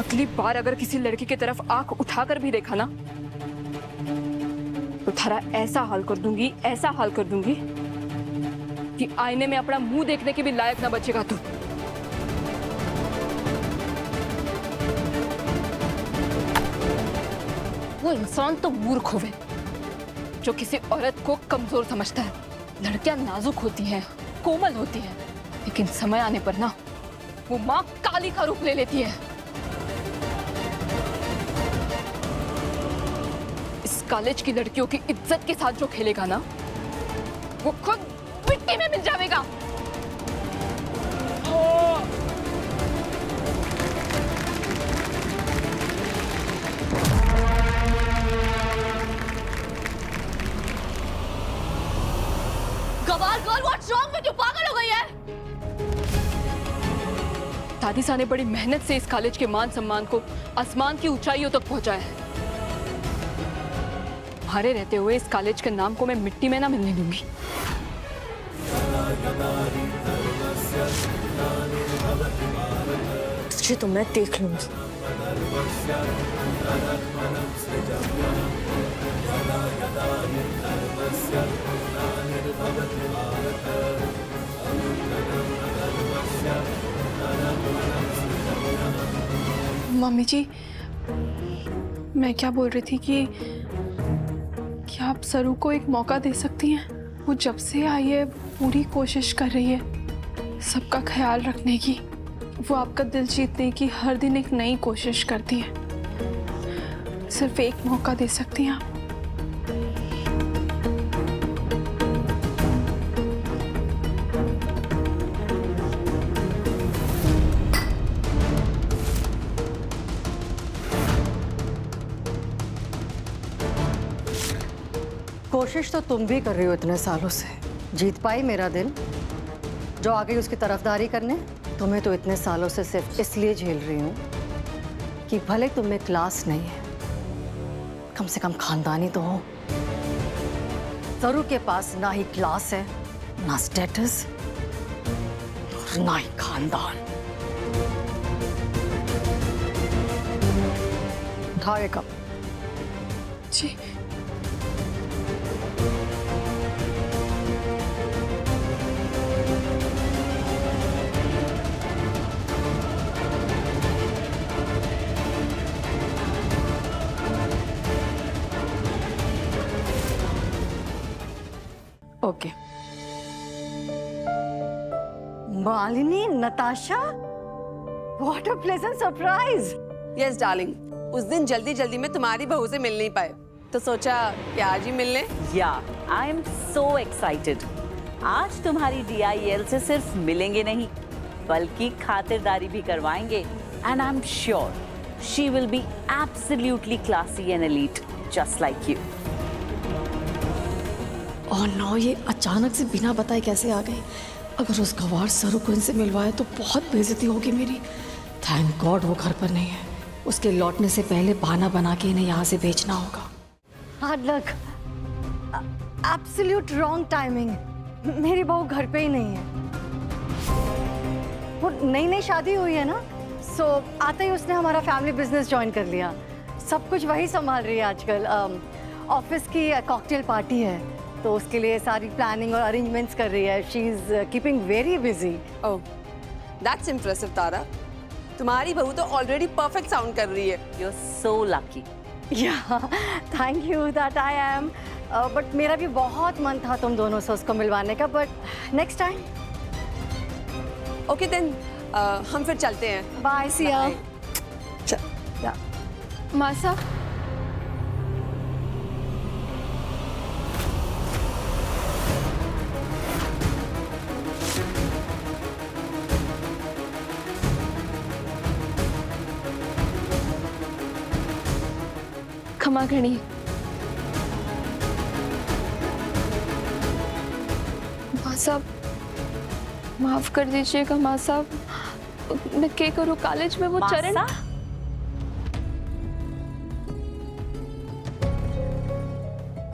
अगली बार अगर किसी लड़की की तरफ आंख उठाकर भी देखा ना तो थारा ऐसा हाल कर दूंगी, ऐसा हाल कर दूंगी कि आईने में अपना मुंह देखने के भी लायक ना बचेगा तू। वो इंसान तो मूर्ख होवे जो किसी औरत को कमजोर समझता है। लड़कियां नाजुक होती हैं, कोमल होती हैं, लेकिन समय आने पर ना वो माँ काली का रूप ले लेती है। इस कॉलेज की लड़कियों की इज्जत के साथ जो खेलेगा ना वो खुद मिट्टी में मिल जाएगा। गवार girl, what's wrong with you? पागल हो गई है? दादी सा ने बड़ी मेहनत से इस कॉलेज के मान सम्मान को आसमान की ऊंचाइयों तक पहुंचाया है। तुम्हारे रहते हुए इस कॉलेज के नाम को मैं मिट्टी में ना मिलने दूंगी। तुझे तो मैं देख लूंगी। मम्मी जी, मैं क्या बोल रही थी कि आप सरू को एक मौका दे सकती हैं? वो जब से आई है पूरी कोशिश कर रही है सबका ख्याल रखने की। वो आपका दिल जीतने की हर दिन एक नई कोशिश करती है। सिर्फ एक मौका दे सकती हैं आप। कोशिश तो तुम भी कर रही हो इतने सालों से। जीत पाई मेरा दिल जो आ गई उसकी तरफदारी करने? तुम्हें तो इतने सालों से सिर्फ इसलिए झेल रही हूँ कि भले तुम में क्लास नहीं है, कम से कम खानदानी तो हो। सरू के पास ना ही क्लास है, ना स्टेटस, और ना ही खानदान। उठाओ ये कप। जी। Okay. Malini, Natasha, what a pleasant surprise. Yes darling, उस दिन जल्दी जल्दी में तुम्हारी बहू से मिल नहीं पाए तो सोचा कि आज ही मिलने। या आई एम सो एक्साइटेड। आज तुम्हारी DIL से सिर्फ मिलेंगे नहीं बल्कि खातिरदारी भी करवाएंगे। And I am sure she will be absolutely classy and elite just like you. और नो, ये अचानक से बिना बताए कैसे आ गई? अगर उस गवार सरू को इनसे मिलवाए तो बहुत बेइज्जती होगी मेरी। थैंक गॉड वो घर पर नहीं है। उसके लौटने से पहले बहाना बना के इन्हें यहाँ से भेजना होगा। Hard luck, absolute wrong timing. मेरी बहू घर पे ही नहीं है। वो नई नई शादी हुई है ना, सो आते ही उसने हमारा फैमिली बिजनेस ज्वाइन कर लिया। सब कुछ वही संभाल रही है आजकल। ऑफिस की कॉकटेल पार्टी है तो उसके लिए सारी प्लानिंग और अरेंजमेंट्स कर रही है। She is keeping very busy. Oh, that's impressive Tara. तुम्हारी बहू तो ऑलरेडी परफेक्ट साउंड कर रही है। You are so lucky. Yeah thank you that I am. But मेरा भी बहुत मन था तुम दोनों से उसको मिलवाने का, but next time. Okay then, हम फिर चलते हैं। Bye, see you. मासा, क्षमा करिए। माँ साहब, माफ कर दीजिएगा माँ साहब। मैं क्या करूँ? कॉलेज में वो चरण।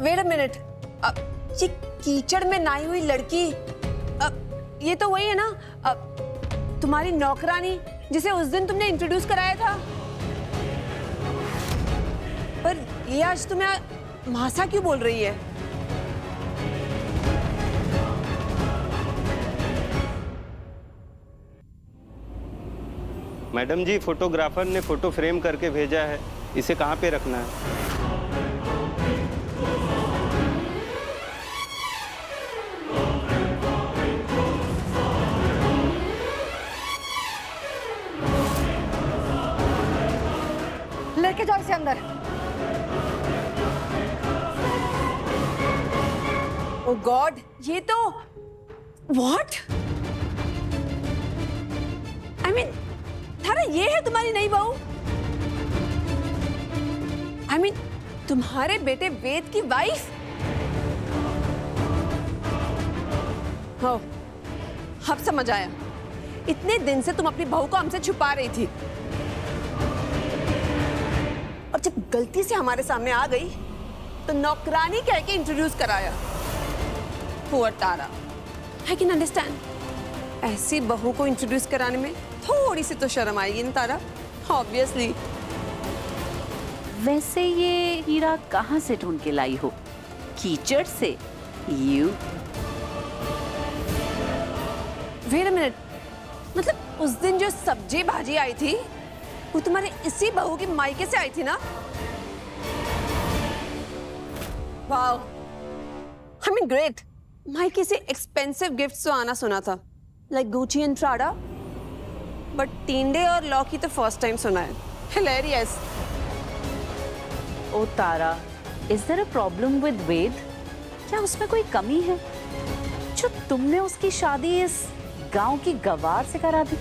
वेट अ मिनट, ये कीचड़ में नहाई हुई लड़की, ये तो वही है ना तुम्हारी नौकरानी जिसे उस दिन तुमने इंट्रोड्यूस कराया था? पर ये आज तुम्हें मासा क्यों बोल रही है? मैडम जी, फोटोग्राफर ने फोटो फ्रेम करके भेजा है, इसे कहाँ पे रखना है? लेके जाओ इसे अंदर। ओ गॉड, ये तो व्हाट? आई मीन थारा, ये है तुम्हारी नई बहू? आई मीन तुम्हारे बेटे वेद की वाइफ? हो, अब समझ आया। इतने दिन से तुम अपनी बहू को हमसे छुपा रही थी, और जब गलती से हमारे सामने आ गई तो नौकरानी कह के इंट्रोड्यूस कराया। Poor Tara, I can understand. ऐसी बहू को इंट्रोड्यूस कराने में थोड़ी सी तो शर्म आएगी ना तारा, ऑब्वियसली। वैसे ये हीरा कहाँ से ढूंढ के लाई हो? कीचड़ से? यू वेट अ मिनट, मतलब उस दिन जो सब्जी भाजी आई थी वो तुम्हारे इसी बहू की मायके से आई थी ना? Wow, I mean great. मायके से एक्सपेंसिव गिफ्ट्स तो आना सुना था, like Gucci and Prada, but टिंडे और लॉकी तो फर्स्ट टाइम सुना है। Hilarious. Oh Tara, is there a problem with Ved? क्या उसमें कोई कमी है जो तुमने उसकी शादी इस गांव की गवार से करा दी?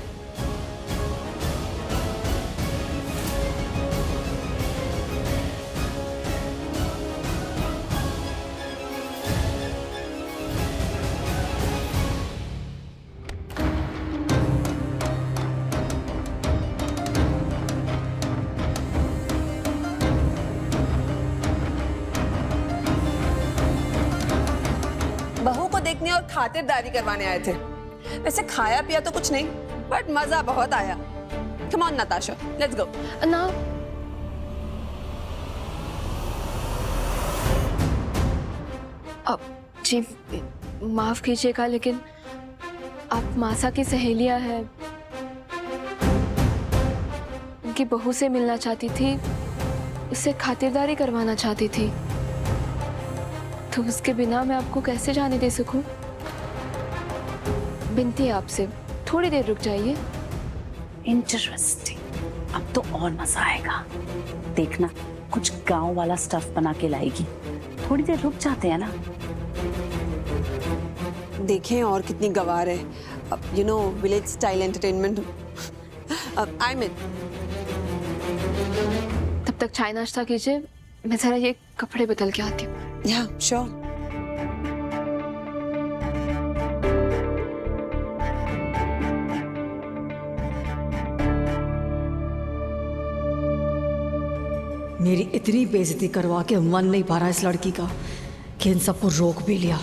बहू को देखने और खातिरदारी करवाने आए थे। वैसे खाया पिया तो कुछ नहीं, बट मजा बहुत आया। Come on Natasha, let's go. ना, अब जी माफ कीजिएगा, लेकिन आप मासा की सहेलियां हैं, उनकी बहू से मिलना चाहती थी, उससे खातिरदारी करवाना चाहती थी, तो उसके बिना मैं आपको कैसे जाने दे सकूं? बिनती है आपसे, थोड़ी देर रुक जाइए। इंटरेस्टिंग, अब तो और मजा आएगा। देखना, कुछ गांव वाला स्टफ बना के लाएगी। थोड़ी देर रुक जाते हैं ना। देखें और कितनी गवार है। You know, village style entertainment. I mean, तब तक चाय नाश्ता कीजिए, मैं जरा ये कपड़े बदल के आती हूँ। या श्योर। मेरी इतनी बेइज्जती करवा के मन नहीं भरा इस लड़की का कि इन सबको रोक भी लिया।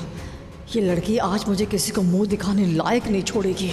ये लड़की आज मुझे किसी को मुंह दिखाने लायक नहीं छोड़ेगी।